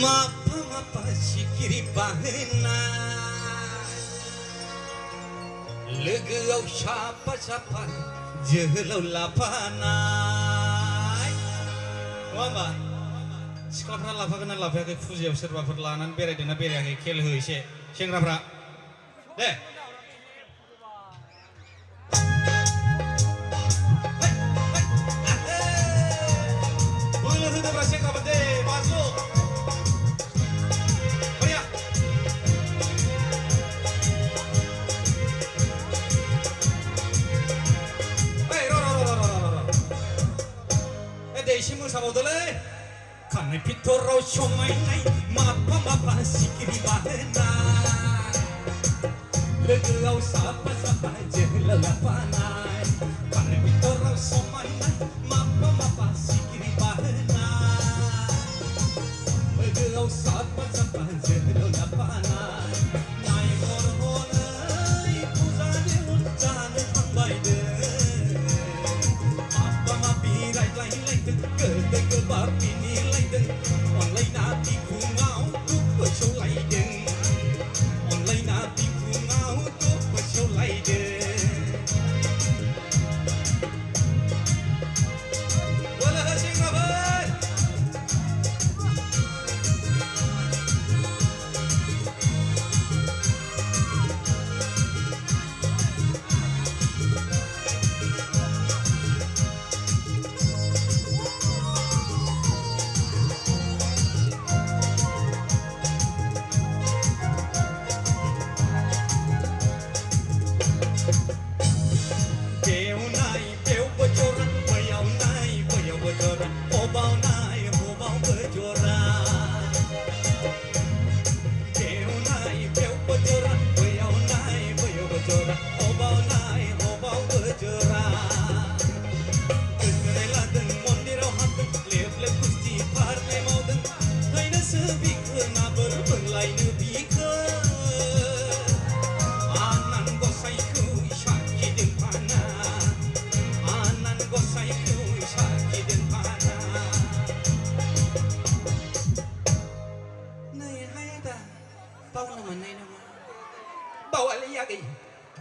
Mapa sikiri bahena Legau siapa Jelau lapanai Wamba Sekolahnya lapangan lapangan fuji serba perlahanan berai dena berai kel hui se sengrapra deh boleh sudah berasing apa deh masuk Maria deh simu sama dulu Kane pitoro shomai nai mapa sikiri bahena Legau sapa jela lapanai Kane pitoro shomai nai mapa sikiri bahena Legau sapa jela lapanai Nai horhonai puzane unjane hambai de Mapa pirai lai ke bapi ni Online nabi ku ngau tu pasal lain Online nabi ku ngau tu pasal lain Wala hasing rabat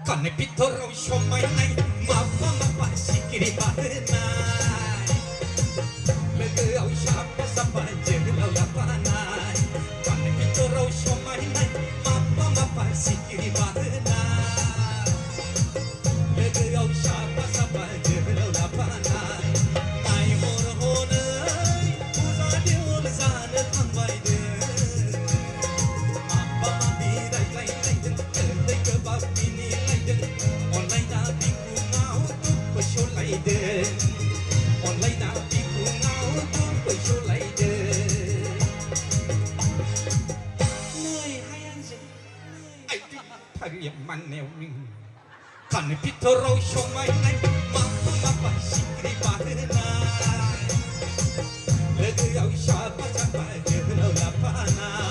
Kane pitoro shomai nai mapa sikiri bahenai Legau siapa jelau lapanai Kane pitoro shomai nai mapa sikiri bahenai Legau siapa jelau lapanai Nai horhonai uzane ulzane thambai de Mapa birai lai ke bapi ni Online nabi ku ngau tu pasal lain Online nabi ku ngau tu pasal lain Nơi hai anh gì Ai đi thay liệm man nèo ni Kane pitoro shomai nai mapa sikiri bahenai Legau siapa jelau lapanai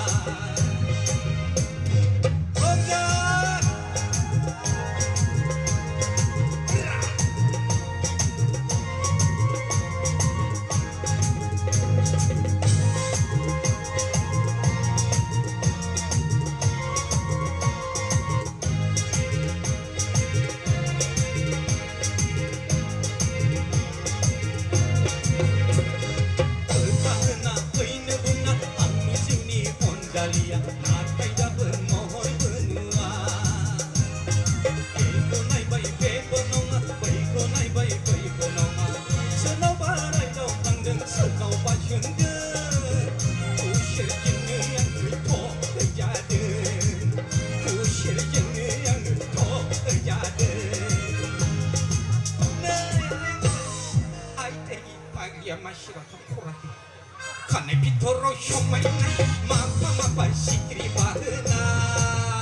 Kane pitoro shomai nai mapa sikiri bahenai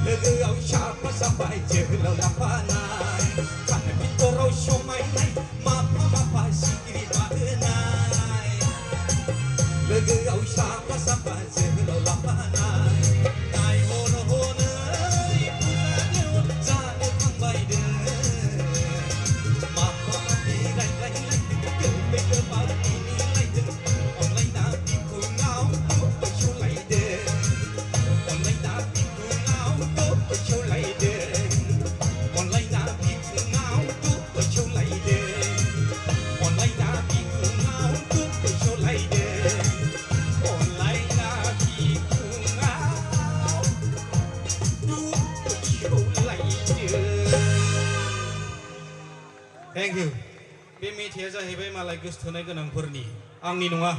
Legau siapa jelau lapanai Kane pitoro shomai nai mapa sikiri bahenai Legau siapa jelau lapanai Nai horhonai uzane ulzane thambai de Mapa birai lai ke bapi ni Online nabi ku ngau thank you बे मेथाइया जाहैबाय मालाय गोसोथोनाय गोनांफोरनि आंनि नङा